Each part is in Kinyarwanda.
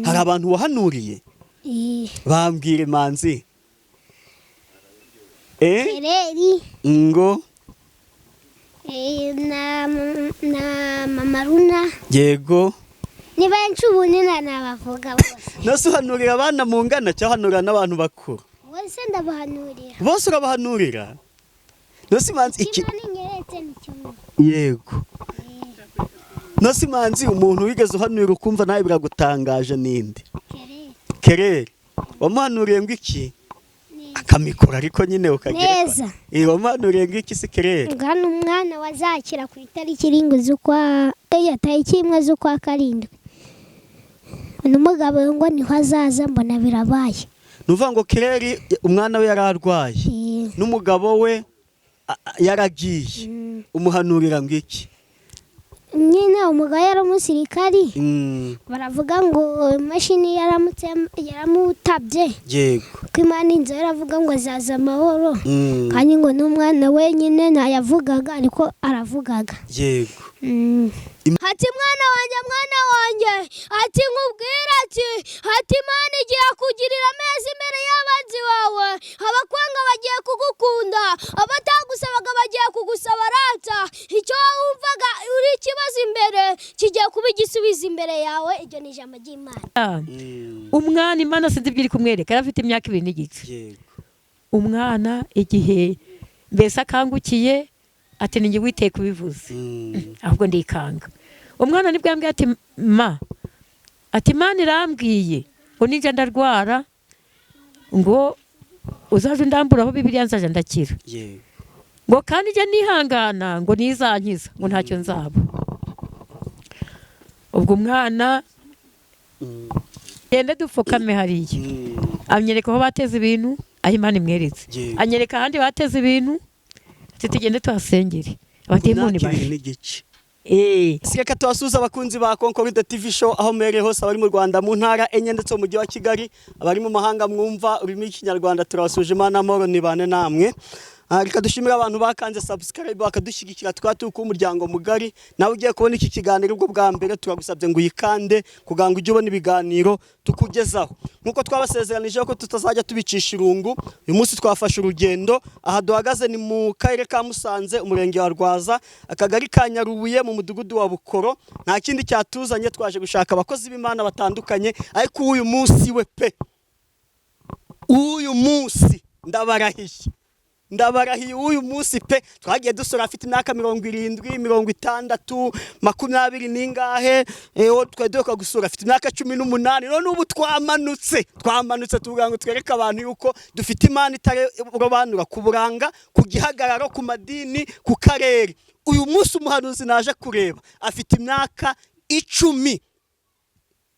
hari abantu wahanuriye bambwire manzi Kereri ngo na mama Runa yego ni benshi ubunina nabavuga bose nose uhanurira abana mu ngana cyangwa hanurira n'abantu bakuru bose ndabahanurira bose urabahanurira nose manzi iki yego nose manzi umuntu wigeze uhanurira ukumva nawe biragutangaje ninde Kereri wamuhanuriye ngo iki akamikora ariko nyine ukagera neza wamuhanuriye ngo iki se Kereri ngana umwana wazakira ku itariki ringo z'ukwa tariki imwe z'ukwa karindwi n'umugabo ngo niho azaza mbona birabaye nuvuga ngo Kereri umwana we yararwaye n'umugabo we yaragiye umuhanurira ngo iki nyine umugabo yari umusirikari baravuga ngo imashini yaramutabye yego ko Imana inzo yaravuga ngo azaza amahoro kandi ngo n'umwana wenyine ntayavugaga ariko aravugaga yego ati mwana wanjye ati nkubwira ati Imana igiye kugirira amezi imbere y'abanzi bawe abakwanga bagiye kugukunda abatagusabaga bagiye kugusaba rata icyo wumvaga uri ikibazo imbere kigiye kuba igisubizo imbere yawe iryo ni ijambo ry'Imana umwana Imana sinzi ibyo iri kumwereka yari afite imyaka 2 n'igice umwana igihe mbese akangukiye ati ninjye witeye kubivuze ahubwo ndikanga umwana nibwo yambwiye ati ati Imana irambwiye ngo ninjye ndarwara ngo uzaje ndamburaho Bibiliya nzaje ndakira ngo kandi je nihangana ngo nizankiza ngo ntacyo nzaba ubwo umwana gende dupfukame hariya anyereka aho bateze ibintu aho Imana imweretse anyereka ahandi bateze ibintu tugende tuhasengere abademoni baje Sireka tubasuza abakunzi ba Concord TV show aho mere hose abari mu Rwanda mu ntara enye ndetse mu mujyi wa Kigali abari mu mahanga mwumva urimi Kinyarwanda turabasuje Imana amahoro nibane namwe reka dushimira abantu bakanze subscribe bakadushyigikira twatuka umuryango mugari nawe ugiye kubona iki kiganiro ubwo bwa mbere turagusabye ngo uyikande kugira ngo ujye ubona ibiganiro tukugezaho nkuko twabasezeranije ko tutazajya tubicisha irungu uyu munsi twafashe urugendo aha duhagaze ni mu karere ka Musanze umurenge wa Rwaza akagari ka Nyarubuye mu mudugudu wa Bukoro nta kindi cyatuzanye twaje gushaka abakozi b'Imana batandukanye ariko uyu munsi we pe uyu munsi ndabarahiye uyu munsi pe twagiye dusura afite imyaka 70 60 20 ningahe twadoka gusura afite imyaka 18 none ubu twamanutse tuvuga ngo twereka abantu yuko dufite Imana itarobanura ku buranga ku gihagararo ku madini ku karere uyu munsi umuhanuzi naje kureba afite imyaka 10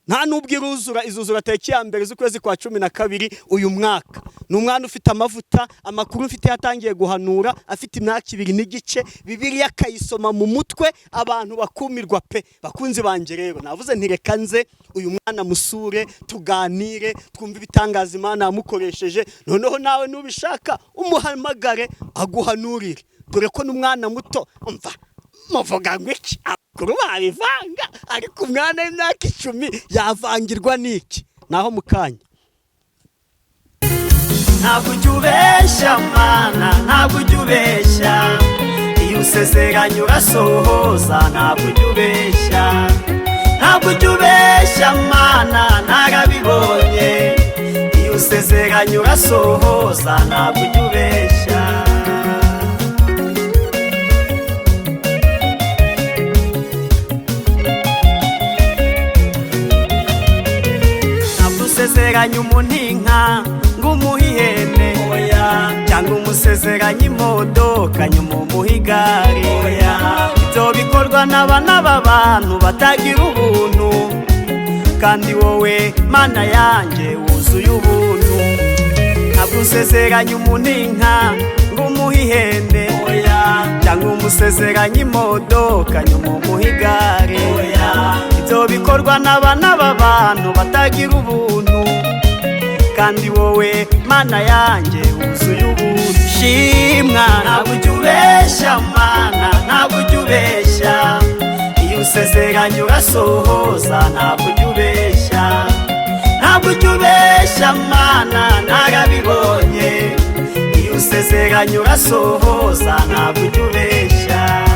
nta nubwo izuzura tariki ya mbere z'ukwezi kwa 12 uyu mwaka ni umwana ufite amavuta amakuru mfite yatangiye guhanura afite imyaka 2 n'igice Bibiliya akayisoma mu mutwe abantu bakumirwa pe bakunzi banje rero navuze ntireka nze uyu mwana musure tuganire twumva ibitangaza Imana yamukoresheje noneho nawe nubishaka umuhamagare aguhanurire dore ko n'umwana muto umva muvuga ngo iki kuri babivanga ariko umwana w'imyaka 10 yavangirwa n'iki naho mukanya ntabwo ujubeshya Mana ntabwo ujubeshya iyo usezeranye urasohoza ntabwo ujubeshya Mana narabibonye iyo usezeranye urasohoza ntabwo ujubeshya umusezeranye umuntinka ngumuhihene cyangwa umusezeranye imodoka nyuma umuhigari ibyo bikorwa n'abana b'abantu batagira ubuntu kandi wowe Mana yanjye wuzuye ubuntu ntabwo usezeranye umuntinka ngumuhihene cyangwa umusezeranye imodoka nyuma umuhigari ibyo bikorwa n'abana b'abantu batagira ubuntu kandi wowe Mana yanjye wuzuye ubuntu shimwa ntabwo ujubeshya Mana ntabwo ujubeshya iyo usezeranye urasohoza ntabwo ujubeshya wasezeranye urasohoza ntabwo ujya ubeshya.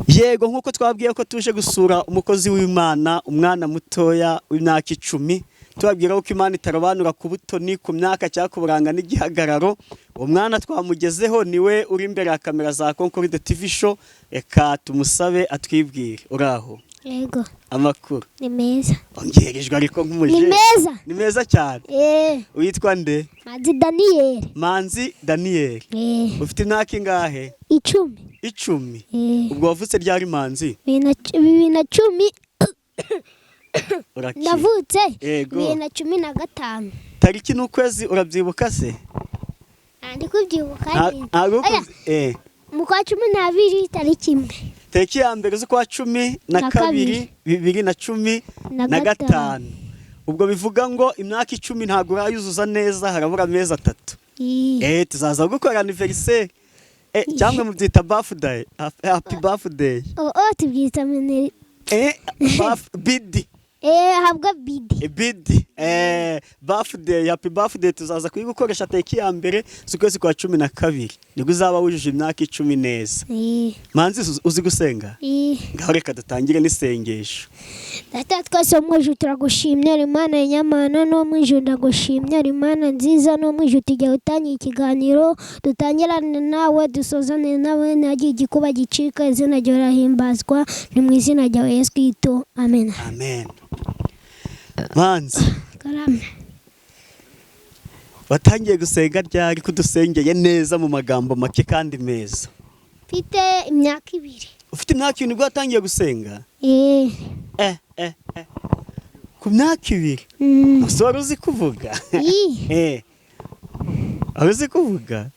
Yego, nk'uko twabwiye ko tuje gusura umukozi w'Imana, umwana mutoya w'imyaka 10, tubabwira ko Imana itarobanura ku butoni, ku myaka cyangwa ku buranga n'igihagararo. Uwo mwana twamugezeho niwe uri imbere ya kamera za Concorde TV show. Reka tumusabe atwibwire. Uraho? Yego. Amakuru? Ni meza. Ongerejwe ariko nk'umuje. Ni meza. Ni meza cyane. Witwa nde? Manzi Daniel. Manzi Daniel. Ufite imyaka ingahe? 10. 10. Ubwo wavutse ryari Manzi? 2010. Uraki. Navutse. 2015. Tariki n'ukwezi urabyibuka se? Ndi kubyibuka. Mu kwa 12 tariki 1. Tariki ya mbere z'ukwa 12 2015. Ubwo bivuga ngo imyaka 10 ntabwo urayuzuza neza, harabura amezi 3. Tuzaza gukora anniversaire. Cyangwa mubyita birthday. Happy birthday. Tubyita bidi. Habwa bidi. Bidi. Birthday, happy birthday tuzaza kuyigukoresha tariki ya mbere z'ukwezi kwa 12. Nibwo uzaba wujuje imyaka 10 neza. Manzi uzi gusenga? Ngaho reka dutangire n'isengesho. Data twese mu ijuru turagushimye Imana y'inyamana, no mu ijuru ndagushimye Imana nziza, no mu ijuru tujya gutanga ikiganiro dutangirane nawe dusozane nawe, nagiye igikuba gicika, izina ryawe rahimbazwa, ni mu izina rya Yesu Kristo, amen. Amen. Manzi, karame. Watangiye gusenga ryari? Kudusengeye neza mu magambo make kandi meza. Mfite imyaka 2. Ufite imyaka 2 nibwo watangiye gusenga? Ku myaka 2? Usora uzi kuvuga? Uzi kuvuga?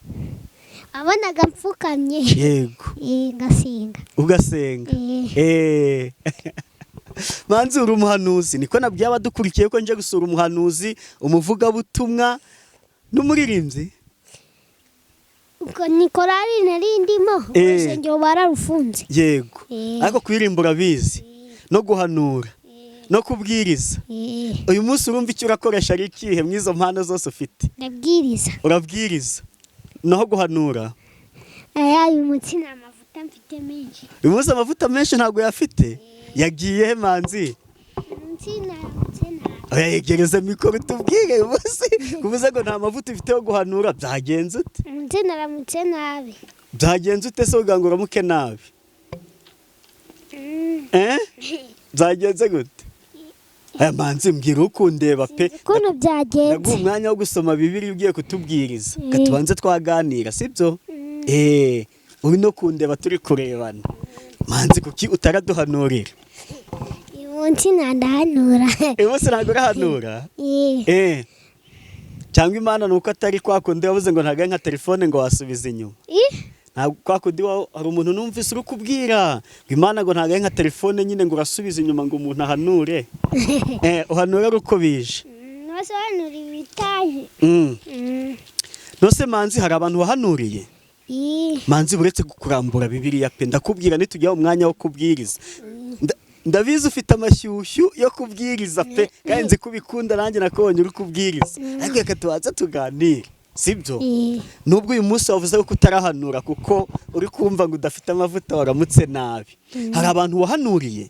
Abonaga mfukamye. Yego. Ngasenga. Ugasenga? Manzi uri umuhanuzi, niko nabwiye abadukurikiye ko nje gusura umuhanuzi, umuvugabutumwa n'umuririmbyi. Uko Nikolari narindimo, urusengero bararufunze. Yego. Ariko kuririmba urabizi, no guhanura, no kubwiriza. Uyu munsi urumva icyo urakoresha ari ikihe mwizo mpano zose ufite? Ndabwiriza. Urabwiriza. Naho guhanura? Uyu munsi nta mavuta mfite menshi. Uyu munsi amavuta menshi ntabwo yafite? Yagiye he Manzi? Yegereza mikoro tubwire bose. Kuvuze ngo nta mavuta ufite yo guhanura byagenze ute? Naramutse nabi. Byagenze ute se ugira ngo uramuke nabi? Byagenze gute? Manzi mbwira uko ndeba pe. Ukuntu byagenze. Naguha umwanya wo gusoma Bibiliya ugiye kutubwiriza. Katubanze twaganira, sibyo? Uri no kundeba turi kurebana. Manzi kuki utaraduhanurira? Umunsi nandahanura. Umunsi ntabwo urahanura? Cyangwa Imana nuko atari kwa kundi wavuze ngo ntaga nka telefone ngo wasubiza inyuma. Ntabwo kwa kundi hari umuntu numvise uri kubwira ngo Imana ngo ntaga nka telefone nyine ngo urasubiza inyuma ngo umuntu ahanure. Uhanura uko bije. Nasobanura ibitaje. Nose Manzi hari abantu wahanuriye? Manzi buretse kurambura Bibiliya pe, ndakubwira nitujya umwanya wo kubwiriza. Ndabizi ufite amashyushyu yo kubwiriza pe, kandi nzi kubikunda nanjye nakobonye uri kubwiriza. Ariko reka tubanze tuganire, sibyo? Nubwo uyu munsi wavuze ko utarahanura kuko uri kumva ngo udafite amavuta waramutse nabi. Hari abantu wahanuriye?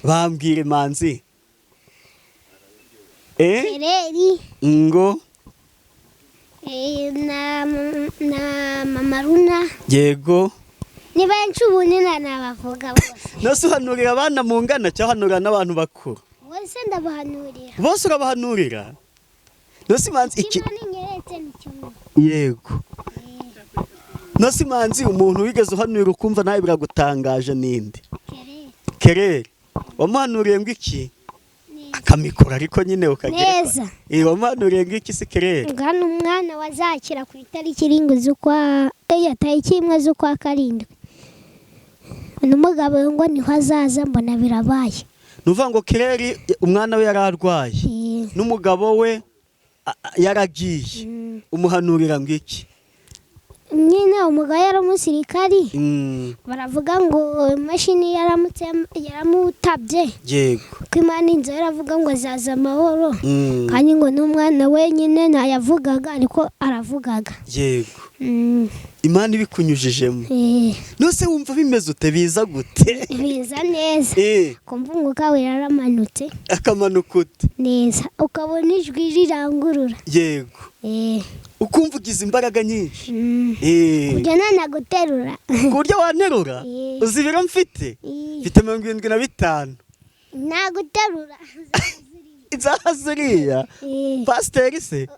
Bambwire Manzi. Kereri. Ngo na Mama Runa. Yego. Ni benshi ubune nabavuga bose. Nose uhanurira abana mu ngana cyangwa uhanurira n'abantu bakuru? Bose ndabahanurira. Bose urabahanurira? Nose Manzi iki? Yego. Nose Manzi umuntu wigeze uhanurira ukumva nawe biragutangaje ninde? Kereri. Wamuhanuriye ngo iki? Akamikora ariko nyine ukagera. Neza. Wamuhanuriye ngo iki se Kereri? Ngana umwana wazakira ku itariki 7 z'ukwa karindwi. N'umugabo ngo niho azaza mbona birabaye. Nuvuga ngo Kereri umwana we yararwaye. N'umugabo we yaragiye umuhanurira ngo iki? nyine umugabo yari umusirikari baravuga ngo imashini yaramutabye yego ko Imana inzo yaravuga ngo azaza amahoro kandi ngo n'umwana wenyine ntayavugaga ariko aravugaga yego Imana ibikunyujijemo nose wumva bimeze ute biza gute? biza neza kumva umwuka we yaramanutse akamanuka ute neza ukabona ijwi rirangurura yego ukumva ugize imbaraga nyinshi kujya nanaguterura ku buryo wanterura uzi ibiro mfite 75 naguterura izaha ziriya pasiteri se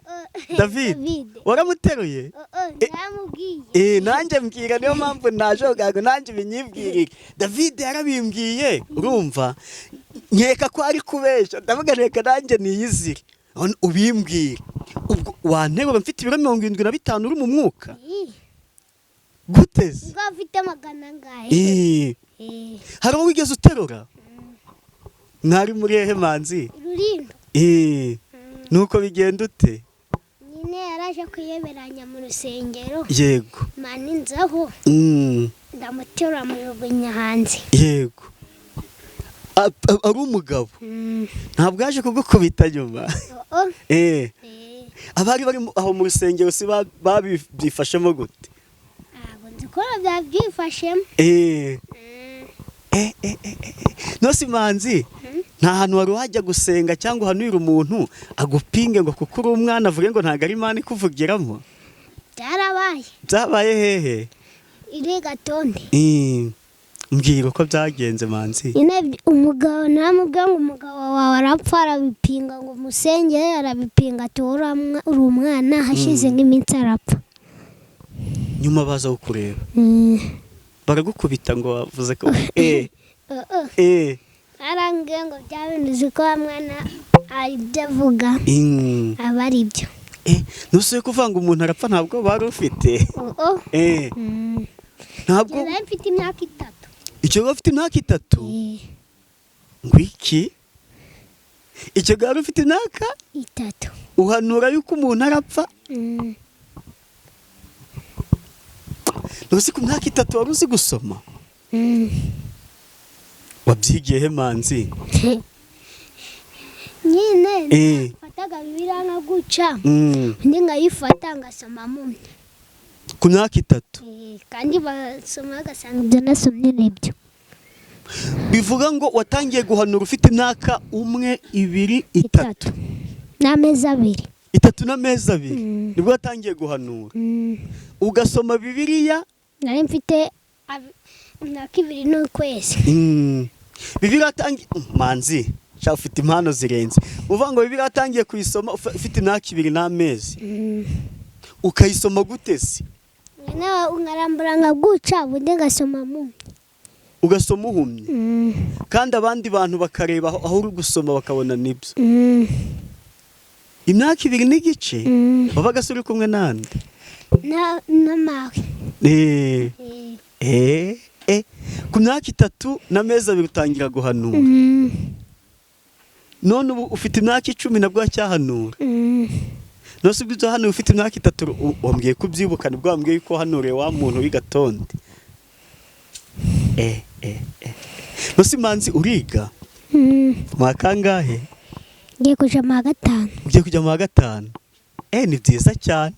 David waramuteruye nanjye mbwira niyo mpamvu naje kugira nanjye binyibwirire David yarabimbwiye urumva nkeka ko ari kubesha ndavuga reka nanjye niyizire ubimbwire ubwo wanterura mfite ibiro 75 uri mu mwuka guteze ngo afite magana ngahe hari uwo wigeze uterura mwari muri ehe manzi Rurindo nuko bigenda ute nyine yaraje kuyeberanya mu rusengero yego maninzaho ndamuterura mujugunya hanze yego ari umugabo ntabwo yaje kugukubita nyuma abari bari aho mu rusengero si babyifashemo gute ntabwo nzi ko babyifashemo nose manzi nta hantu wari wajya gusenga cyangwa uhanurira umuntu agupinge ngo kuko uri umwana avuge ngo ntabwo ari Imana ikuvugiramo? Byabaye hehe? iri Gatonde. Mbwira uko byagenze manzi. Umugabo namubwira ngo umugabo wawe arapfa arabipinga ngo umusengere arabipinga atora uri umwana hashize nk'iminsi arapfa. Nyuma baza kukureba baragukubita ngo wavuze ko arangiye ngo byabinduze ko mwana ari byo avuga aba ari byo. Nusuye kuvanga umuntu arapfa ntabwo bari ufite? Ntabwo nari mfite imyaka 3. Icyo gafite imyaka 3? Ngwiki? Icyo gari ufite imyaka 3. Uhanura yuko umuntu arapfa? Nusi ku myaka 3 wari uzi gusoma? Wabyigiye he manzi? Nyine fataga Bibiliya nka guca ndi nkayifata ngasoma mu ku myaka 3 kandi basoma gasanga ibyo nasomye n'ibyo. Bivuga ngo watangiye guhanura ufite imyaka 1, 2, 3 n'amezi 2. 3 n'amezi 2 nibwo watangiye guhanura. Ugasoma Bibiliya nari mfite imyaka 2 n'ukwezi. Bibiliya atangiye manzi sha ufite impano zirenze. Uvuga ngo Bibiliya atangiye kuyisoma ufite imyaka 2 n'amezi. Ukayisoma gute se? Na ungarambura ngaguca bude gasoma mu. Ugasoma uhumye. Kandi abandi bantu bakareba aho uri gusoma bakabona nibyo. Imyaka 2 n'igice babaga suri kumwe nande? Na mawe. Ku myaka 3 n'amezi 2 utangira guhanura. None ubu ufite imyaka 10 nabwo cyahanura. Nose ubwo hano ufite imyaka 3 wambwiye kubyibuka nibwo wambwiye yuko hanure wa muntu w'igatonde. Nose manzi uriga? Mwakangahe? Ngiye kuja mu 5. Ugiye kujya mu 5? Ni byiza cyane.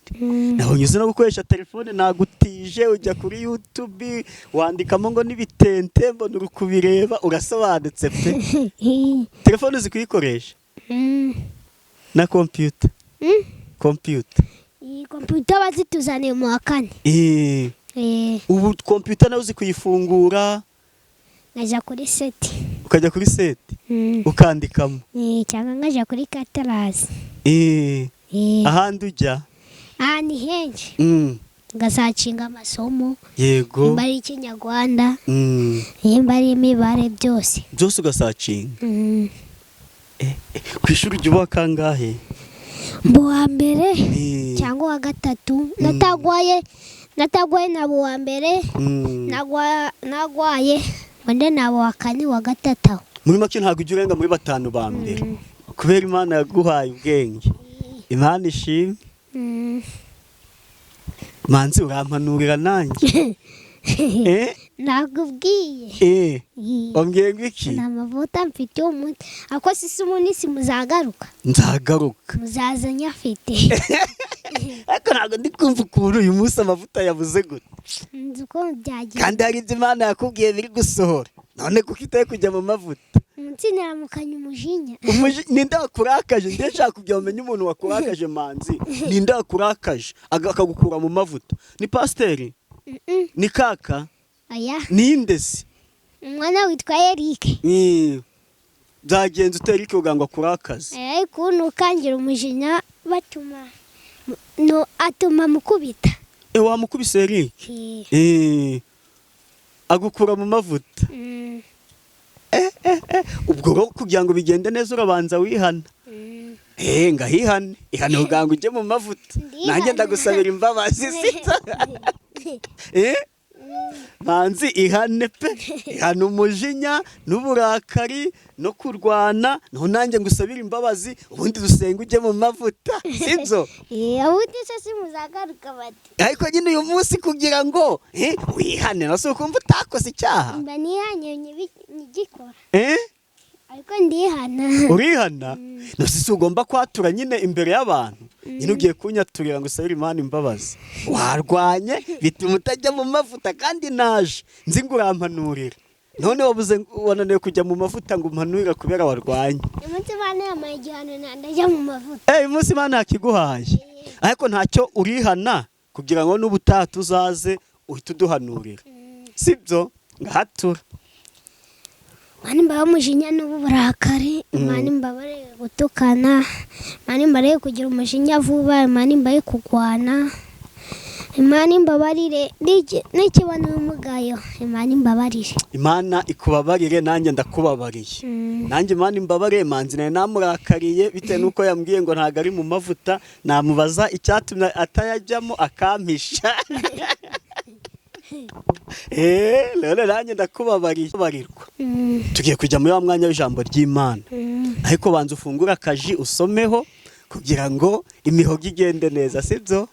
Naho nyuze no gukoresha telefone nagutije ujya kuri YouTube wandikamo ngo nibitente mbona uri kubireba urasobanutse pe. Telefone zikuyikoresha? Na computer? Computer. Computer bazituzaniye mu 4. Ubu computer nawe uzi kuyifungura? Ngaja kuri set. Ukajya kuri set? Ukandikamo? Cyangwa ngaja kuri Catalase. Ahandi ujya? Ahandi henshi. Ngasacinga amasomo. Yego. Nimba ari Ikinyarwanda. Nimba ari imibare byose. Byose ugasacinga? Ku ishuri ujya uba kangahe? Mu wa mbere cyangwa wa 3. Natagwaye na mu wa mbere. Nagwaye wende nabo wa 4 wa 3. Muri make ntabwo ujya urenga muri 5 ba mbere. Kubera Imana yaguhaye ubwenge. Imana ishimwe. Manzi urampanurira nanjye. Nakubwiye. Wambwiye ngo iki? Nta mavuta mfite umuti. Ako sisi umunsi muzagaruka. Nzagaruka. Muzaza nyafite. Ariko ntabwo ndi kumva ukuntu uyu munsi amavuta yabuze gute. Nzi uko byagiye. Kandi hari ibyo Imana yakubwiye biri gusohora. None kuko itaye kujya mu mavuta. Umunsi niramukanye umujinya. Ninde wakurakaje? Ndiye nshaka kugira umenye umuntu wakurakaje Manzi. Ninde wakurakaje akagukura mu mavuta? Ni pasiteri? Ni kaka? Aya. Ninde se? Umwana witwa Eric. Byagenze utera iki ugango akurakaze? Ariko nukangira umujinya batuma no atuma mukubita. Wamukubise Eric? Agukura mu mavuta. Ubwo kugira ngo bigende neza urabanza wihana. Ngahihane. Ihane ugango ujye mu mavuta. Nanjye ndagusabira imbabazi sita. Manzi ihane pe. Ihane umujinya n'uburakari no kurwana. No nanjye ngusabira imbabazi ubundi dusenga ujye mu mavuta. Sibyo? Ubundi se muzagaruka bati. Ariko nyine uyu munsi kugira ngo wihane no so kumva utakoze icyaha. Mba nihanye nyigikora. Ariko ndihana. Urihana? No sisi ugomba kwatura nyine imbere y'abantu. Nyine ugiye kunyaturira ngo usabire Imana imbabazi. Warwanye bituma utajya mu mavuta kandi naje nzi ngo urampanurira. None wabuze wananiwe kujya mu mavuta ngo umpanurira kubera warwanye. Umunsi Imana yamaye igihano ndajya mu mavuta. Umunsi Imana yakiguhaye. Ariko ntacyo urihana kugira ngo n'ubutaha tuzaze uhite uduhanurira. Sibyo? Ngahatura. Mani mbaho umujinya n'uburakari, mani mbabare gutukana, mani mbare kugira umujinya vuba, mani mbaye kugwana, mani mbabarire n'ikibano umugayo, mani mbabarire. Imana ikubabarire nanjye ndakubabariye. Nanjye mani mbabare Manzi naye namurakariye bitewe nuko yambwiye ngo ntago ari mu mavuta, namubaza icyatumye atayajyamo akampisha. Rero nanjye ndakubabarirwa. Tugiye kujya muri wa mwanya w'ijambo ry'Imana. Ariko banza ufungura akaji usomeho kugira ngo imihogo igende neza, sibyo?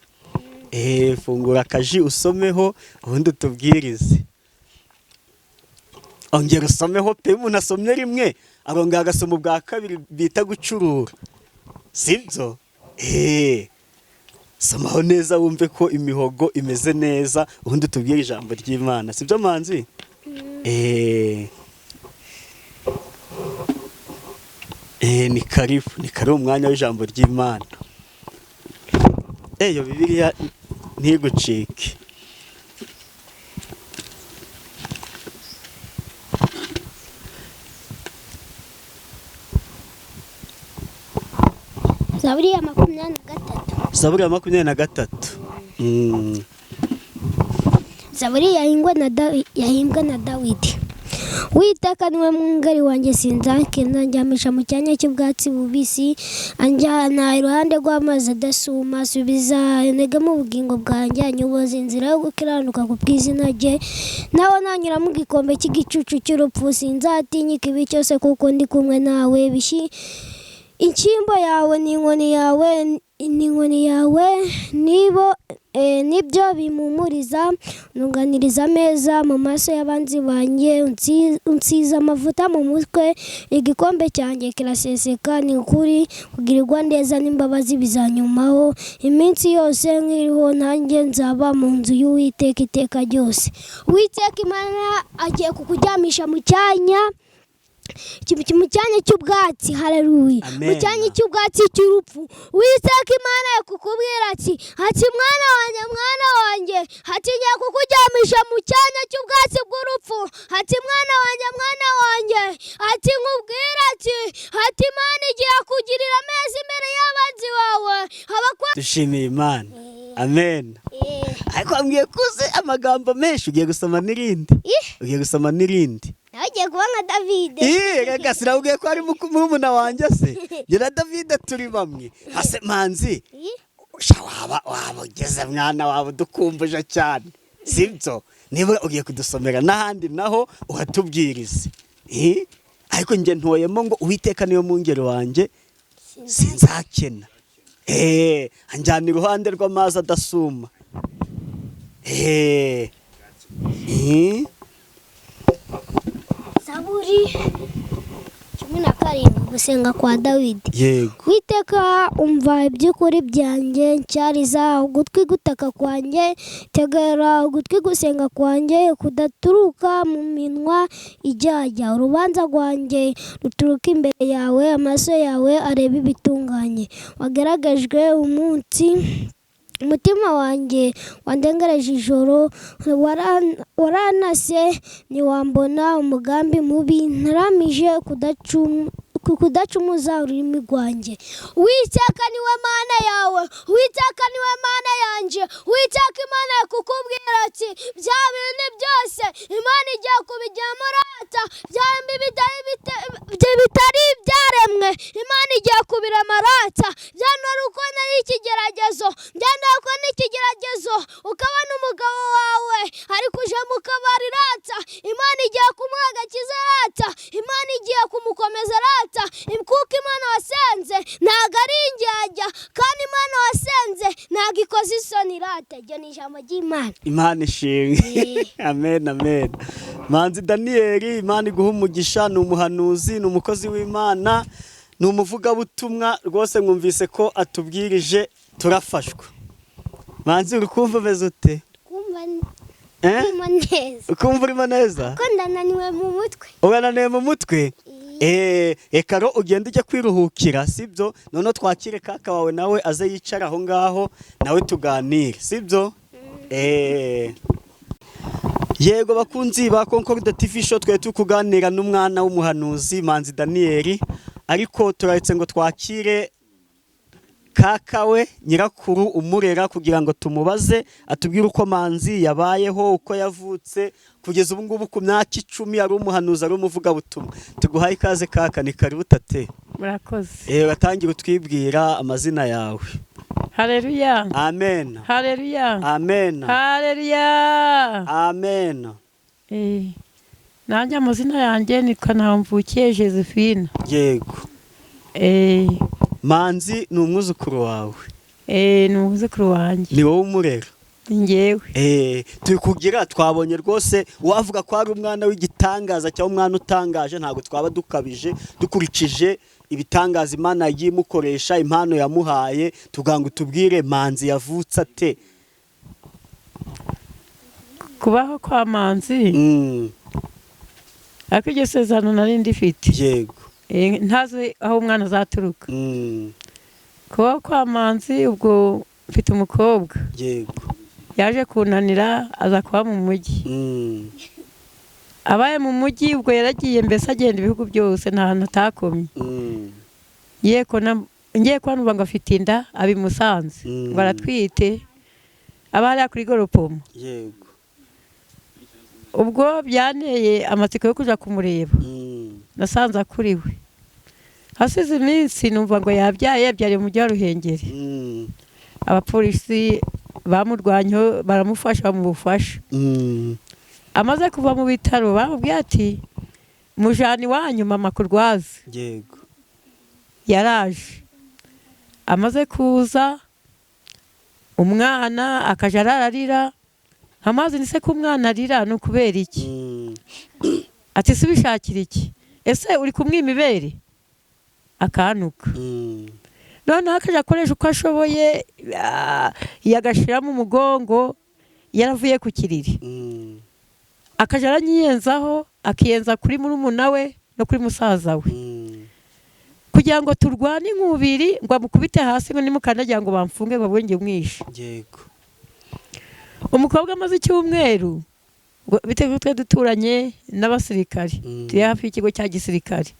Fungura akaji usomeho ubundi tubwirize. Ongera usomeho pe, umuntu asomye rimwe arongera agasoma ubwa kabiri bita gucurura. Sibyo? Somaho neza wumve ko imihogo imeze neza ubundi tubwire ijambo ry'Imana. Sibyo Manzi? Ni karibu umwanya w'ijambo ry'Imana. Yo Bibiliya ntigucike. Zaburi ya 23. Zaburi ya 23. Zaburi yahimbwe na Dawidi. Uwiteka niwe mwungeri wanjye sinzakena, njyamisha mu cyanya cy'ubwatsi bubisi, anjyana iruhande rw'amazi adasuma, asubiza intege mu bugingo bwanjye, anyoboza inzira yo gukiranuka ku bw'izina rye. Naho nanyura mu gikombe cy'igicucu cy'urupfu, sinzatinya ikibi cyose kuko ndi kumwe nawe. Inshyimbo yawe n'inkoni yawe nibyo bimpumuriza, ntunganiriza ameza mu maso y'abanzi banjye, unsize amavuta mu mutwe, igikombe cyanjye kiraseseka. Ni ukuri kugirirwa neza n'imbabazi bizanyumaho iminsi yose nkiriho, nanjye nzaba mu nzu y'Uwiteka iteka ryose. Uwiteka Imana agiye kukuryamisha mu cyanya cy'ubwatsi. Haleluya. Mu cyanya cy'ubwatsi cy'urupfu. Uwiteka Imana yakukubwira ati mwana wanjye, ngiye kukuryamisha mu cyanya cy'ubwatsi bw'urupfu. Mwana wanjye, nkubwira ati Imana igiye kugirira ameza imbere y'abanzi bawe. Dushimiye Imana. Amen. Ariko ambwiye kuze amagambo menshi, ugiye gusoma n'irindi. Nagiye kuba nka David. Rega sinabwiye ko ari murumuna wanjye se. Njye na David turi bamwe. Hase Manzi. Waba ugeze mwana wawe dukumbuje cyane. Sibyo? Niba ugiye kudusomera n'ahandi naho uhatubwirize. Ariko njye ntoyemo ngo Uwiteka niyo mwungeri wanjye sinzakena. anjyana iruhande rw'amazi adasuma. Zaburi 17 gusenga kwa Dawidi. Yego. Witeka umva iby'ukuri byanjye, ncyariza ugutwi gutaka kwanjye, tegera ugutwi gusenga kwanjye, kudaturuka mu minwa ijyajya. Urubanza rwanjye ruturuka imbere yawe, amaso yawe areba ibitunganye. Wagaragajwe umunsi, umutima wanjye wandengereje ijoro, waranase ntiwambona umugambi mubi, ntaramije kudacumuza ururimi rwanjye. Uwiteka niwe Mana yawe, Uwiteka niwe Mana yanjye, Uwiteka Imana kukubwira ati bya bintu byose Imana igiye kubijyamo rata, bya bitari ibyaremwe Imana igiye kubirema rata. Byanora uko nari ikigeragezo, byanora uko n'ikigeragezo ukabona umugabo wawe ari kuja mu kabari rata, Imana igiye kumuha agakiza rata, Imana igiye kumukomeza rata, kuko Imana wasenze ntago ari indyarya, kandi Imana wasenze ntago ikoze isoni rata. Iryo ni ijambo ry'Imana. Imana ishimwe. Amen, amen. Manzi Daniel, Imana iguha umugisha, ni umuhanuzi, ni umukozi w'Imana, ni umuvugabutumwa rwose. Mwumvise ko atubwirije, turafashwa. Manzi uri kumva umeze ute? Kumva neza. Ukumva urimo neza? Ko ndananiwe mu mutwe. Urananiwe mu mutwe? Eka ro ugenda ujya kwiruhukira, sibyo? None twakire kaka wawe nawe aze yicara aho ngaho nawe tuganire, sibyo? Yego bakunzi ba Concord TV show, twe tukuganira n'umwana w'umuhanuzi Manzi Daniel, ariko turaretse ngo twakire kaka we nyirakuru umurera kugira ngo tumubaze atubwire uko Manzi yabayeho, uko yavutse kugeza ubu ngubu ku myaka 10 ari umuhanuzi, ari umuvuga butumwa. Tuguhaye ikaze kaka, ni karibu tate. Murakoze. Batangira utwibwira amazina yawe. Haleluya. Amen. Haleluya. Amen. Haleluya. Amen. Nanjye amazina yanjye nitwa Ntamvukiye Josephine. Yego. Manzi ni umwuzukuru wawe? Ni umwuzukuru wanjye. Ni wowe umurera? Njyewe. Tukugira twabonye rwose wavuga ko ari umwana w'igitangaza cyangwa umwana utangaje, ntago twaba dukabije dukurikije ibitangaza Imana yimukoresha, impano yamuhaye. Tuganga tubwire Manzi yavutse ate? Kubaho kwa Manzi ariko iryo sezerano nari ndifite. Yego. Ntazi aho umwana azaturuka. Kubaho kwa Manzi ubwo mfite umukobwa. Yego. Yaje kunanira aza kuba mu mujyi. Abaye mu mujyi ubwo yaragiye, mbese agenda ibihugu byose nta hantu atakomye. Ngiye kubona ngo afite inda abi Musanze, ngo aratwite, abari kuri Goropomo. Yego. Ubwo byanteye amatsiko yo kuja kumureba. Nasanze akuriwe. Hasize iminsi numva ngo yabyariye mu mujyi wa Ruhengeri. Abapolisi bamurwanyeho baramufasha mu bufasha. Amaze kuva mu bitaro bamubwiye ati mujani wanyu mama kurwaza. Yego. Yaraje. Amaze kuza umwana akaja ararira, amazi nise ko umwana arira no kubera iki? Ati subishakira iki? Ese uri kumwima ibere? Akanuka. None akaja akoresha uko ashoboye, yagashiramo umugongo, yaravuye ku kiriri. Akaja aranyiyenzaho, akiyenza kuri murumuna we no kuri musaza we. Kugira ngo turwane inkubiri ngo amukubite hasi ngo nimukandagira ngo bamfunge ngo bwenge mwishe. Yego. Umukobwa amaze icyumweru bitewe twe duturanye n'abasirikari. Turi hafi y'ikigo cya gisirikari.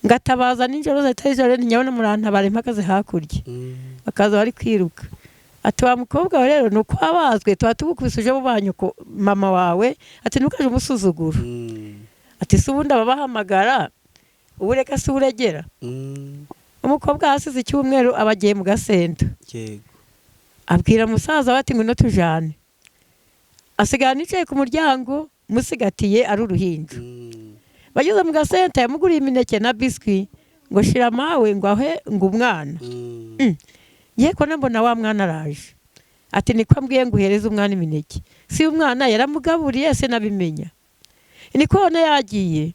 Ngatabaza ninjoro zatayijoro nyabona murantabare mpakaze hakurya. Bakaza bari kwiruka. Ati wa mukobwa we rero nuko abazwe twatubukubisuje mu banyuko mama wawe, ati nukaje umusuzuguro. Ati subundi ababahamagara ubureka se uregera. Umukobwa hasize icyumweru abagiye mu Gasento. Yego. Abwira musaza bati ngo no tujane. Asigara nicaye ku muryango musigatiye ari uruhinja. Bageze mu Gasento yamuguriye imineke na biscuit ngo shira mawe ngo ahe ngo umwana. ngiye kubona mbona wa mwana araje ati niko ambwiye ngo uhereze umwana imineke si umwana yaramugaburiye se nabimenya niko ona yagiye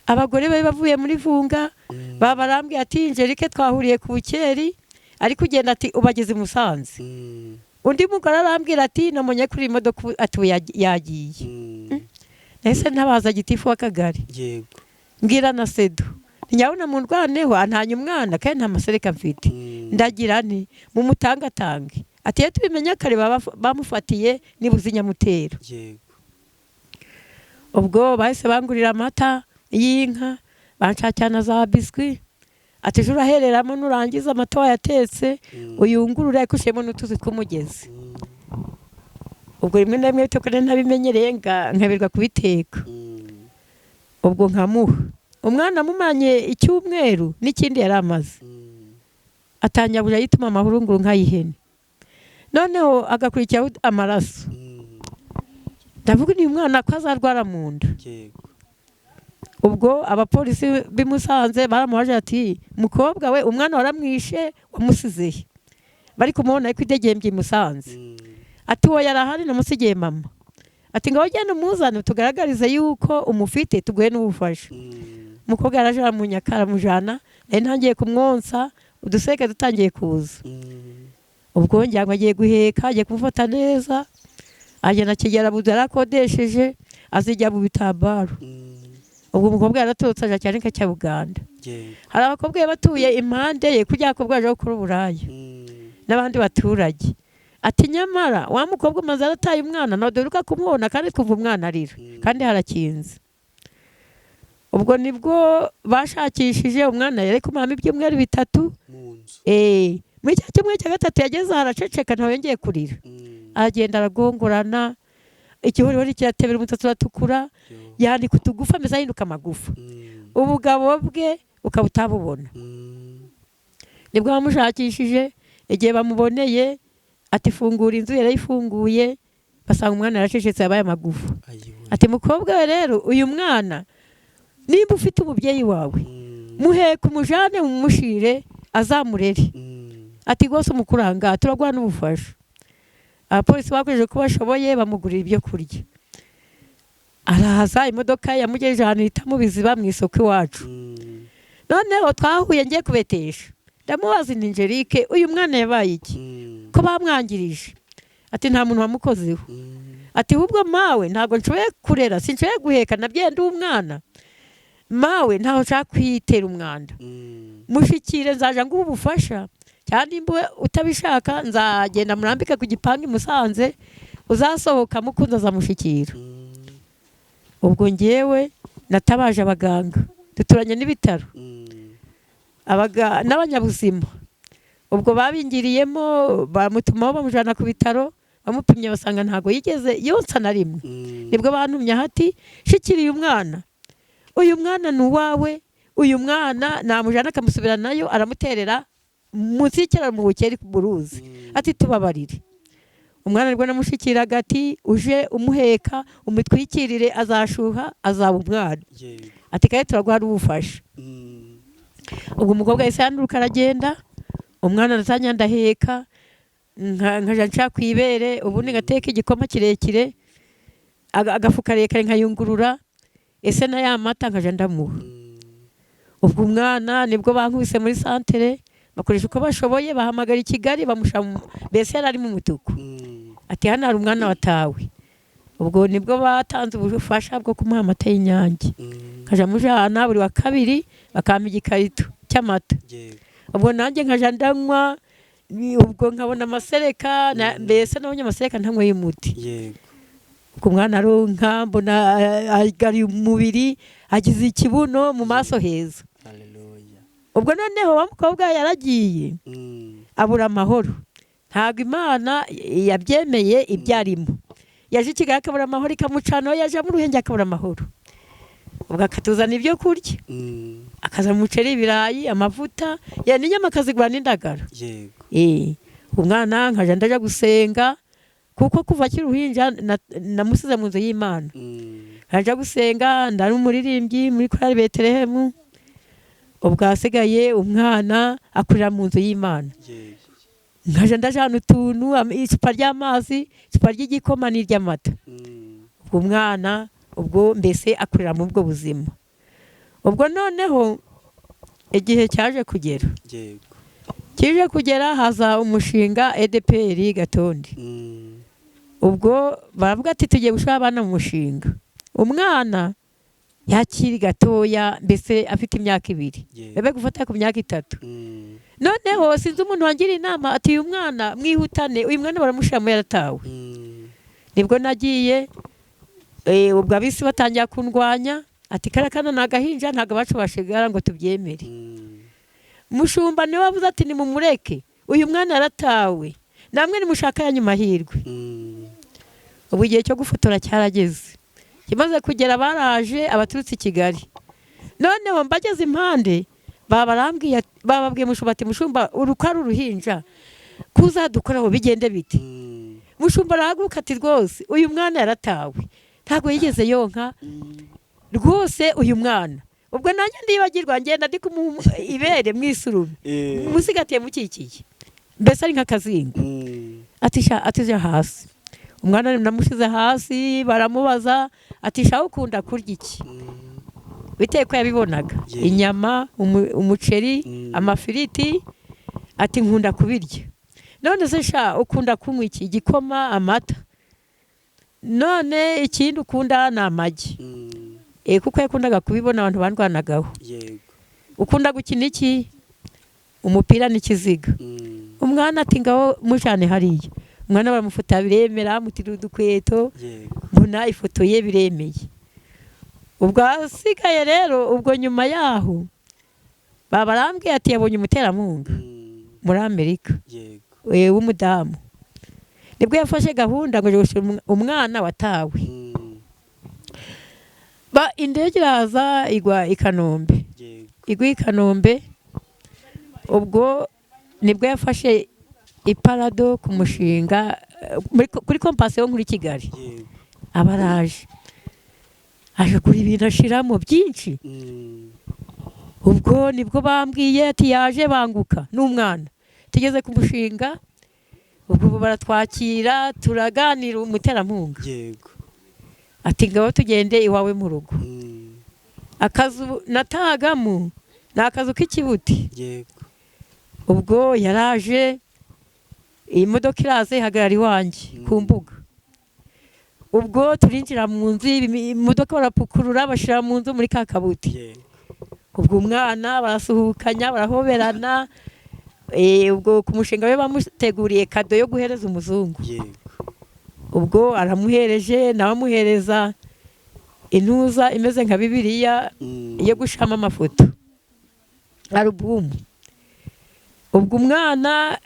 abagore bari bavuye muri Vunga babarambwiye ati Angelique twahuriye ku Bukeri ariko ugenda ati ubageze Musanze undi mugore arambwira ati namonye kuri imodoka ati yagiye nese ntabaza gitifu w'akagari yego mbwira na Sedo nyabona mu ndwaneho antanya umwana kandi nta masereka mfite ndagira nti mu mutangatange ati iyo tubimenya kare bamufatiye nibuze Nyamutero yego ubwo bahise bangurira amata y'inka banshakana za biswi ati ejo urahereramo nurangiza amata wayatetse uyungurure akushemo n'utuzi tw'umugezi ubwo rimwe na rimwe bitewe ntabimenyereye nkabirwa kubiteka ubwo nkamuha umwana amumanye icyumweru n'ikindi yari amaze atanyabura yituma amahurunguru nk'ayihene noneho agakurikiraho amaraso ndavuga ni umwana ko azarwara mu nda ubwo abapolisi bimusanze baramuhaje ati mukobwa we umwana waramwishe wamusizehe bari kumubona ko idegembye imusanze ati uwo yarahari namusigiye mama ati ngaho genda umuzane tugaragarize yuko umufite tuguhe n'ubufasha umukobwa yaraje aramunyakara mujana nari ntangiye kumwonsa uduseke dutangiye kuza ubwo njyango agiye guheka agiye kumufata neza agenda kigera budarakodesheje azijya mu bitambaro ubwo umukobwa yaratotse aje cyane cya Buganda hari abakobwa batuye impande ye kujya akobwa aje gukora uburaya n'abandi baturage ati nyamara wa mukobwa umaze arataye umwana no doruka kumubona kandi kuva umwana arira kandi harakinze ubwo nibwo bashakishije umwana yari kumama ibyumweru 3 muri cya kimwe cya gatatu yageze haraceceka ntawe yongeye kurira agenda aragongorana igihorihori kiratebera umutatu uratukura yani kutugufa meza hinduka amagufa ubugabo bwe ukabutabubona nibwo bamushakishije igihe bamuboneye ati fungura inzu yarayifunguye basanga umwana yaracecetse yabaye amagufa ati mukobwa we rero uyu mwana nimba ufite umubyeyi wawe muheka umujane mumushire azamurere ati gose umukuranga turagwa n'ubufasha abapolisi bakoresheje ko bashoboye bamugurira ibyo kurya arahaza imodoka yamugejeje ahantu hita mu Biziba mu isoko iwacu noneho twahuye ngiye kubetesha ndamubaza ni Angelique uyu mwana yabaye iki ko bamwangirije ati nta muntu wamukozeho ati hubwo mawe ntago nshoboye kurera sinshoboye guheka nabyende umwana mawe ntaho nshaka kwitera umwanda mushikire nzaje ngo ubufasha cyane imbuwe utabishaka nzagenda murambika ku gipangi Musanze uzasohoka mukunza zamushikira ubwo ngewe natabaje abaganga duturanye n'ibitaro n'abanyabuzima ubwo babingiriyemo bamutumaho bamujana ku bitaro bamupimye basanga ntago yigeze yonsa na rimwe nibwo bantumye hati shikiriye umwana uyu mwana nuwawe uyu mwana namujana akamusubira nayo aramuterera munsi y'ikiraro mu Bukeri ku Buruzi ati tubabarire umwana rwo namushikiraga ati uje umuheka umutwikirire azashuha azaba umwana ati kaye turagwa ubufasha ubwo umukobwa yese yanduruka aragenda umwana aratanya ndaheka nkaja nshaka kwibere ubundi ngateka igikoma kirekire agafuka rekare nkayungurura ese na ya mata nkaja ndamuha ubwo umwana nibwo bankubise muri santere bakoresha uko bashoboye bahamagara i Kigali bamusha bese yari mu mutuku ati hano hari umwana watawe ubwo nibwo batanze ubufasha bwo kumuha amata y'Inyange nkaja mujana buri wa kabiri bakampa igikarito cy'amata ubwo nanjye nkaja ndanywa ubwo nkabona amasereka mbese nabonye amasereka ntanywe y'umuti ubwo umwana aronka mbona agari umubiri agize ikibuno mu maso heza ubwo noneho wa mukobwa yaragiye abura amahoro ntago Imana yabyemeye ibyarimo yaje Kigali akabura amahoro ikamucano yaje mu Ruhenge akabura amahoro ubwo akatuzana ibyo kurya akaza muceri ibirayi amavuta ya n'inyama kazigwa n'indagara umwana nkaje ndaje gusenga kuko kuva kiruhinja namusize mu nzu y'Imana nkaje gusenga ndari umuririmbyi muri korali Betelehemu ubwo asigaye umwana akurira mu nzu y'Imana nkaje ndajana utuntu icupa ry'amazi, icupa ry'igikoma n'iry'amata. Ubwo umwana ubwo mbese akurira mu bwo buzima. Ubwo noneho igihe cyaje kugera, kije kugera haza umushinga EDPR Gatondi. Ubwo baravuga ati tugiye gushaka abana mu mushinga. Umwana yakiri gatoya mbese afite imyaka 2, bebe gufata ku myaka 3. Noneho sinzi umuntu wangira inama ati uyu mwana mwihutane, uyu mwana baramushiramo yaratawe. Nibwo nagiye ubwo abisi batangiye kundwanya ati karakana nagahinja ntago bacu bashigara ngo tubyemere. Mushumba niwe wavuze ati ni mumureke, uyu mwana yaratawe, namwe ni mushaka yanyu mahirwe. Ubu igihe cyo gufotora cyarageze, kimaze kugera baraje abaturutse Kigali. Noneho mbageze impande bababwiye Mushumba ati Mushumba urukara uruhinja kuzadukoraho bigende biti. Mushumba arahaguruka ati rwose uyu mwana yaratawe, ntago yigeze yonka rwose uyu mwana. Ubwo nanjye ndibagirwa ngenda ndi ibere mwisurume musigatiye mukikiye mbese ari nk'akazinga. Atisha hasi, umwana namushize hasi baramubaza atisha ukunda kurya iki, biteye ko yabibonaga inyama, umuceri, amafiriti, ati nkunda kubirya. None se sha ukunda kunywa iki, igikoma, amata, none ikindi ukunda na amagi. Kuko yakundaga kubibona abantu bandwanagaho. Ukunda gukina iki, umupira n'ikiziga. Umwana ati ngaho mujane hariya. Umwana baramufuta biremera mutira udukweto, mbona ifoto ye biremeye. Ubwo asigaye rero, ubwo nyuma yaho babarambwiye ati yabonye umuterankunga muri Amerika w'umudamu. Nibwo yafashe gahunda ngo gushira umwana watawe. Indege iraza igwa i Kanombe. Igwa i Kanombe. Ubwo nibwo yafashe iparado ku mushinga kuri kompasiyo nkuri Kigali. Abaraje aje kuri ibintu ashiramo byinshi. Ubwo nibwo bambwiye ati yaje banguka n'umwana. Tugeze ku mushinga, ubwo baratwakira turaganira umuterankunga. Ati ngaho tugende iwawe mu rugo. Akazu natagamo nakazu k'ikibuti. Ubwo yaraje imodoka iraze hagarara iwanjye ku mbuga. Ubwo turinjira mu nzu, imodoka barapukurura bashira mu nzu muri kakabuti. Ubwo umwana barasuhukanya barahoberana. Ubwo ku mushinga we bamuteguriye kado yo guhereza umuzungu. Ubwo aramuhereje nawe amuhereza intuza imeze nka Bibiliya yo gushama amafoto, album. Ubwo umwana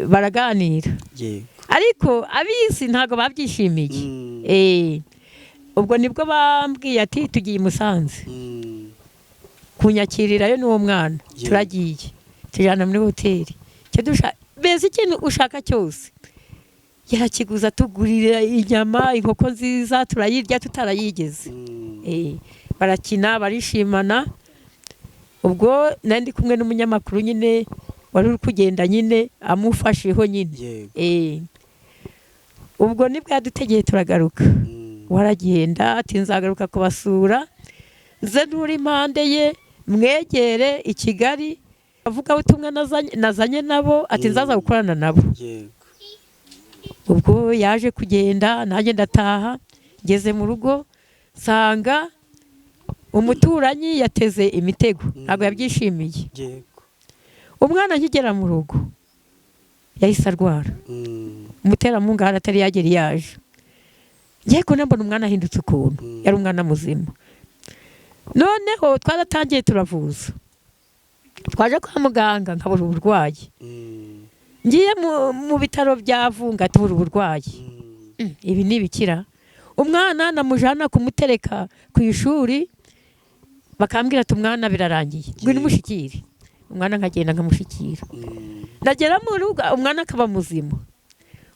baraganira, ariko abisi ntago babyishimiye. Ubwo nibwo bambwiye ati tugiye Musanze kunyakirirayo n'uwo mwana. Turagiye tujana muri hoteli, bese ikintu ushaka cyose yarakiguza, tugurira inyama, inkoko nziza turayirya tutarayigeze. Barakina barishimana. Ubwo nandi kumwe n'umunyamakuru nyine wari uri kugenda nyine amufasheho nyine. Ubwo nibwo yadutegeye turagaruka. Waragenda ati nzagaruka kubasura, nze nturi impande ye mwegere i Kigali, avuga ubutumwa nazanye nabo ati nzaza gukorana nabo. Ubwo yaje kugenda nanjye ndataha. Ngeze mu rugo sanga umuturanyi yateze imitego, ntabwo yabyishimiye. Umwana nkigera mu rugo yahise arwara. Umuterankunga atari yagera yaje. Ngiye ko nambona umwana ahindutse ukuntu, yari umwana muzima. Noneho twaratangiye turavuza, twaje kwa muganga nkabura uburwayi. Ngiye mu bitaro bya Vunga tubura uburwayi. Ibi ni bikira. Umwana namujana kumutereka ku ishuri, bakambwira ati umwana birarangiye, ngwino mushikire. Umwana nkagenda nkamushikira. Ndagera mu rugo umwana akaba muzima.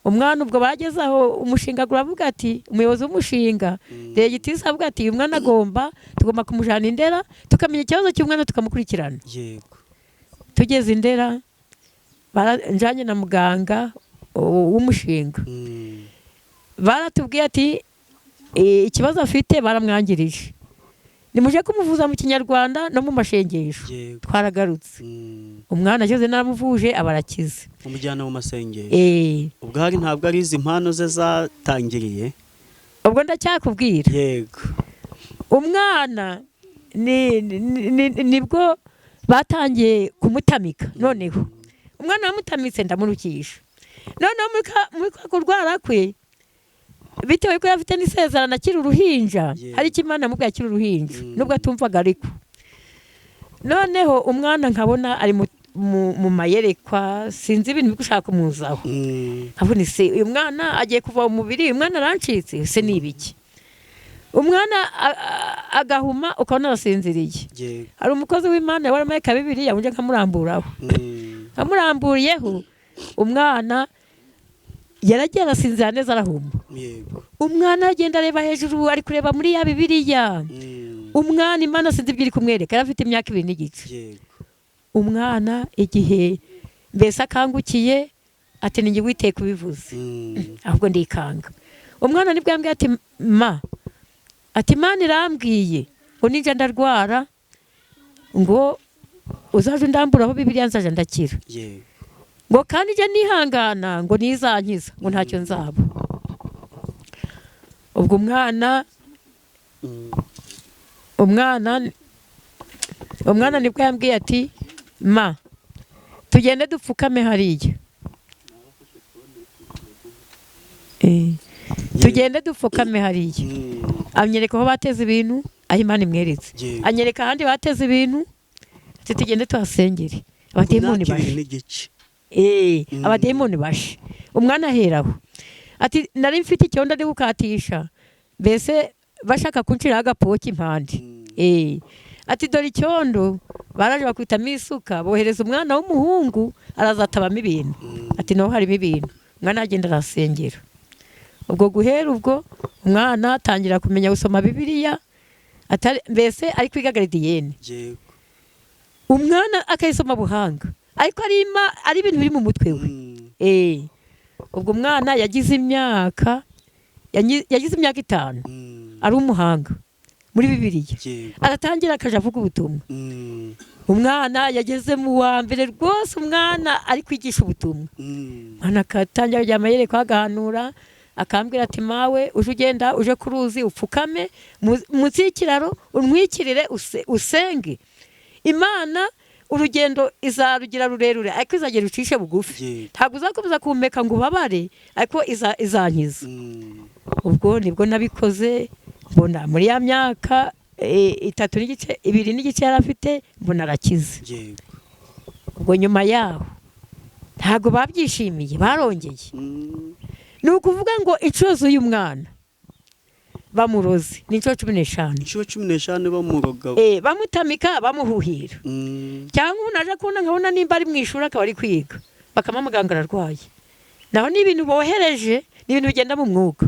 Umwana ubwo bagezaho umushinga guravuga ati umuyobozi w'umushinga Degitisi avuga ati umwana tugomba kumujana Indera tukamenya ikibazo cy'umwana tukamukurikirana. Tugeze Indera njanye na muganga w'umushinga baratubwiye ati ikibazo afite baramwangirije nimuje kumuvuza mu kinyarwanda no mu mashengesho twaragarutse umwana ageze naramuvuje abarakize umujyana mu masengesho ubwo hari ntabwo ari izi mpano ze zatangiriye ubwo ndacyakubwira yego umwana nibwo batangiye kumutamika noneho umwana wamutamitse ndamurukisha noneho muri kurwara kwe bitewe ko yafite n'isezerano akiri uruhinja hari icyo Imana yamubwiye akiri uruhinja nubwo atumvaga ariko noneho umwana nkabona ari mu mayerekwa sinzi ibintu byo gushaka kumuzaho nkabona se uyu mwana agiye kuva mu mubiri uyu mwana arancitse se ni ibiki umwana agahuma ukabona arasinziriye hari umukozi w'Imana wari muri Bibiliya yabunje nkamuramburaho amuramburiyeho umwana yaragiye arasinzira neza arahuma umwana agenda areba hejuru ari kureba muri ya Bibiliya umwana Imana sinzi ibyo iri kumwereka yarafite imyaka 2 n'igice umwana igihe mbese akangukiye ati ninjye witeye kubivuze ahubwo ndikanga umwana nibwo yambwiye ati ati Imana irambwiye ngo ninjye ndarwara ngo uzaje ndamburaho Bibiliya nzaje ndakira ngo kandi je nihangana ngo nizankiza ngo ntacyo nzaba ubwo umwana nibwo yambwiye ati tugende dupfukame hariya tugende dupfukame hariya anyereka aho bateze ibintu aho Imana imweretse anyereka ahandi bateze ibintu ati tugende tuhasengere abademoni bashe abademoni bashe umwana aheraho ati nari mfite icyondo ndi gukatisha mbese bashaka kunshiraho agapoki impande ati dore icyondo baraje bakwitamo isuka bohereza umwana w'umuhungu arazatabamo ibintu ati naho harimo ibintu umwana agenda arasengera ubwo guhera ubwo umwana atangira kumenya gusoma Bibiliya mbese ari kwiga garidiyene umwana akayisoma buhanga ariko ari ibintu biri mu mutwe we ubwo umwana yagize imyaka 5 ari umuhanga muri Bibiliya aratangira akaja avuga ubutumwa umwana yageze mu wa mbere rwose umwana ari kwigisha ubutumwa umwana akatangira kujya amayere kwagahanura akambwira ati mawe uje ugenda uje ku ruzi upfukame munsi y'ikiraro unwikirire usenge Imana urugendo izarugira rurerure ariko izagera ucishe bugufi ntabwo uzakomeza kumeka ngo ubabare ariko izankiza ubwo nibwo nabikoze mbona muri ya myaka 2 n'igice yari afite mbona arakize ubwo nyuma yaho ntabwo babyishimiye barongeye ni ukuvuga ngo incuruzo y'umwana bamuroze ni 15 bamuroga bamutamika bamuhuhira cyangwa unaje kubona nkabona nimba ari mu ishuri akaba ari kwiga bakamamuganga ararwaye naho ni ibintu bohereje ni ibintu bigenda mu mwuka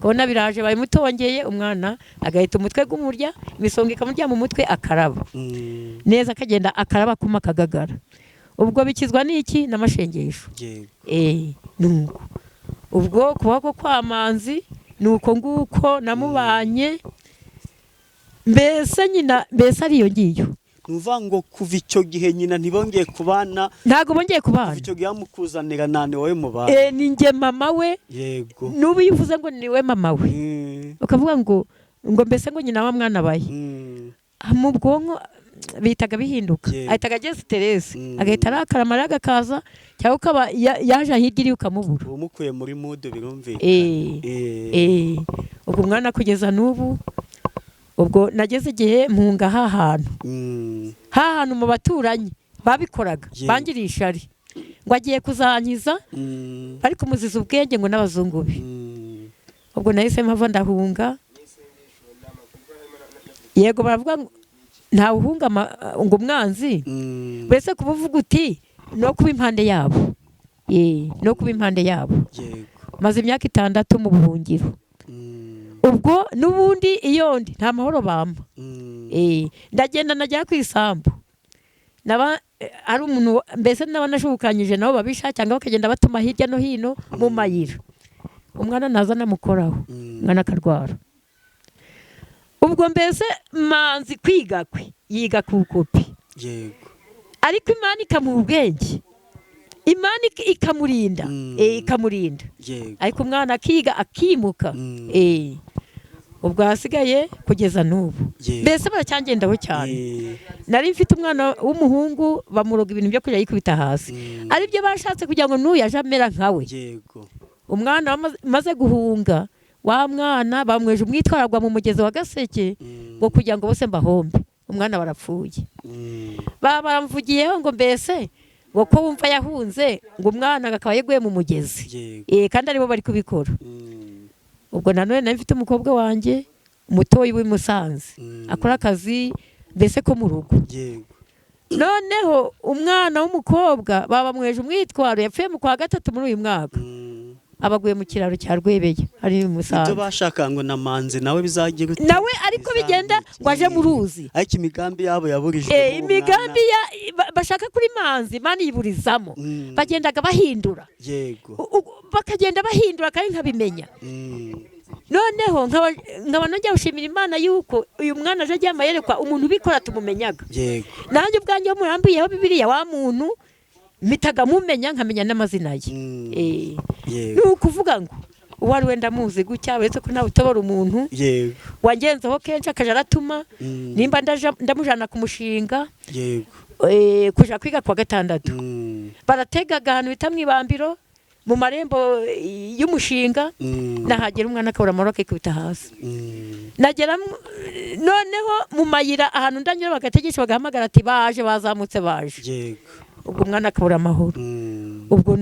kona biraje bayimutongeye umwana agahita umutwe gumurya imisonga ikamurya mu mutwe akaraba neza akagenda akaraba kuma kagagara ubwo bikizwa n'iki n'amashengesho nuko ubwo kubako kwamanzi nuko nguko namubanye mbese ariyo ngiyo nuva ngo kuva icyo gihe nyina ntibongeye kubana ntago bongeye kubana icyo gihe amukuzanira nane wowe mubana ni nge mama we yego nubu yivuze ngo niwe mama we ukavuga ngo mbese ngo nyina wa mwana baye mu bwonko bitaga bihinduka ahitaga ageze Terese agahita arakara Mariya agakaza cyangwa ukaba yaje hirya iri ukamubura umukuye muri mude birumvikana ubwo umwana kugeza n'ubu ubwo nageze igihe mpunga hahantu mu baturanyi babikoraga bangirisha ari ngo agiye kuzankiza bari kumuziza ubwenge ngo n'abazungu be ubwo nahise mpava ndahunga yego baravuga nta uhunga ngo umwanzi bese kuvuga uti no kuba impande yabo no kuba impande yabo maze imyaka 6 mu buhungiro ubwo nubundi iyo ndi nta mahoro bamba ndagenda najya ku isambu ari umuntu mbese n'abanashukanyije nabo babisha cyangwa bakagenda batuma hirya no hino mu mayira umwana naza namukoraho umwana akarwara ubwo mbese manzi kwiga kwe yiga ku kopi yego ariko Imana ikamuha ubwenge Imana ikamurinda ikamurinda ariko umwana akiga akimuka ubwo hasigaye kugeza n'ubu mbese baracyangendaho cyane nari mfite umwana w'umuhungu bamuroga ibintu byo kujya yikubita hasi aribyo bashatse kugira ngo n'uyu aje amera nkawe umwana maze guhunga wa mwana bamweje umwitwaragwa mu mugezi wa Gaseke ngo kugira ngo bose mbahombe umwana barapfuye baramvugiyeho ngo mbese ngo ko wumva yahunze ngo umwana akaba yeguye mu mugezi kandi aribo bari kubikora ubwo nanone nari mfite umukobwa wanjye mutoyi w'i Musanze akora akazi mbese ko mu rugo noneho umwana w'umukobwa babamweje umwitwaro yapfuye mu kwa gatatu muri uyu mwaka abaguye mu kiraro cya Rwebeye ari mu Musanze ibyo bashaka ngo na Manzi nawe bizagira nawe ariko bigenda ngo aje mu ruzi ariko imigambi yabo yaburijwe imigambi bashaka kuri Manzi Imana yiburizamo bagendaga bahindura yego bakagenda bahindura kandi nkabimenya noneho nkaba nongera gushimira Imana yuko uyu mwana aje ajya yerekwa umuntu ubikora tumumenyaga yego nanjye ubwanjye murambuyeho Bibiliya wa muntu mitaga mumenya nkamenya n'amazina ye ni ukuvuga ngo uwo ari we ndamuzi gutya uretse ko nawe utobora umuntu yego wangenzeho kenshi akaja aratuma nimba ndamujana ku mushinga yego kuja kwiga kwa gatandatu barategaga ahantu bita mw'ibambiro mu marembo y'umushinga nahagera umwana akabura amahoro akikubita hasi nagera noneho mu mayira ahantu ndanyura bagategesha bagahamagara ati baje bazamutse baje yego ubwo umwana akabura amahoro ubwo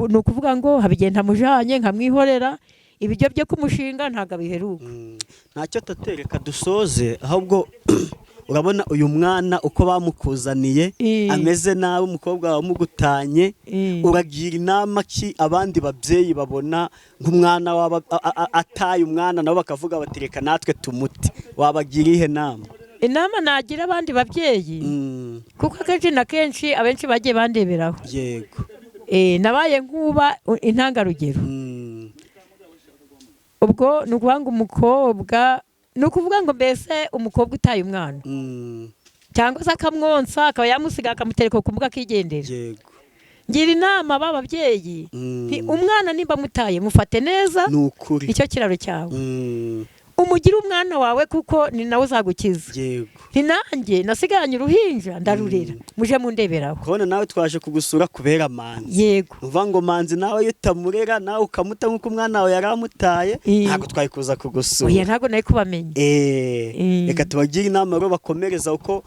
ni ukuvuga ngo habigenda mujanye nkamwihorera ibiryo byo kumushinga ntago biheruka ntacyo tatereka dusoze ahubwo urabona uyu mwana uko bamukuzaniye ameze nawe umukobwa wawe mugutanye uragira inama ki abandi babyeyi babona nk'umwana waba ataye umwana nabo bakavuga batereka natwe tumuti wabagira ihe nama inama nagira abandi babyeyi kuko akenshi na kenshi abenshi bagiye bandeberaho yego nabaye nk'uba intangarugero ubwo ni ukuvuga ngo umukobwa ni ukuvuga ngo mbese umukobwa utaye umwana cyangwa se akamwonsa akaba yamusiga akamutereka ku mbuga akigendera ngira inama b'ababyeyi umwana nimba mutaye mufate neza icyo kiraro cyawe umugire umwana wawe kuko ni nawe uzagukiza ni nanjye nasiganye uruhinja ndarurera muje mundeberaho kubona nawe twaje kugusura kubera Manzi yego uvuga ngo Manzi nawe iyo utamurera nawe ukamuta nk'uko umwana wawe yari amutaye ntabwo twayikuza kugusura oya ntabwo nari kubamenya reka tubagire inama rero bakomereza uko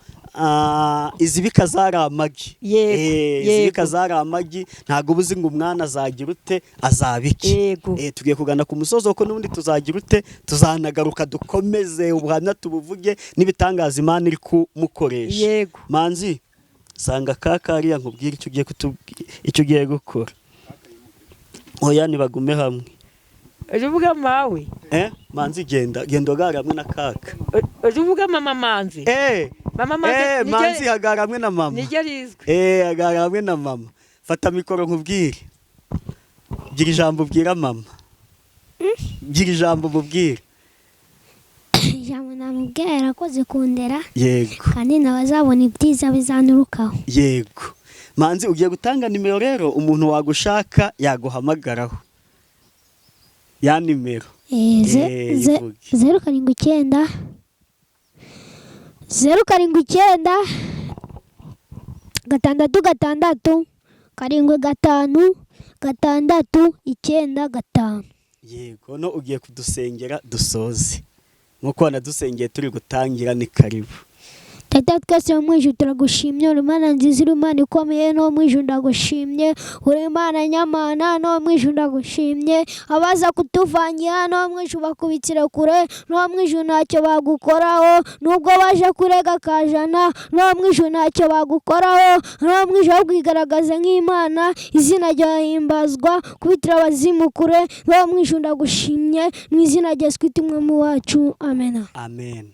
izibika zari amagi izibika zari amagi ntabwo ubuzi ngo umwana azagira ute azabike tugiye kugana ku musozo kuko n'ubundi tuzagira ute tuzanagaruka dukomeze ubuhamya tubuvuge n'ibitangaza Imana iri kumukoresha Manzi sanga kakariya nkubwira icyo ugiye gukora oya nibagume hamwe uvuga mawe Manzi genda ugara hamwe na kaka uvuga mama Manzi mama Manzi hagara hamwe na mama nijye rizwe hagara hamwe na mama fata mikoro nkubwire gira ijambo ubwira mama gira ijambo mubwire ijambo namubwira yarakoze kundera yego kandi nawe azabona ibyiza bizanurukaho yego Manzi ugiye gutanga nimero rero umuntu wagushaka yaguhamagaraho ya nimero 079 666 756 yego no ugiye kudusengera dusoze nkuko wanadusengeye turi gutangira ni karibu Tata twese mu ijuru turagushimye uri Imana nziza uri Imana ikomeye no mu ijuru ndagushimye uri Imana nyamana no mu ijuru ndagushimye abaza kutuvangira no mu ijuru bakubitira kure no mu ijuru ntacyo bagukoraho nubwo baje kurega kajana no mu ijuru ntacyo bagukoraho no mu ijuru bwigaragaza nk'Imana izina ryahimbazwa kubitira abazimu kure no mu ijuru ndagushimye mu izina rya Yesu Kristo umwami wacu amen amen.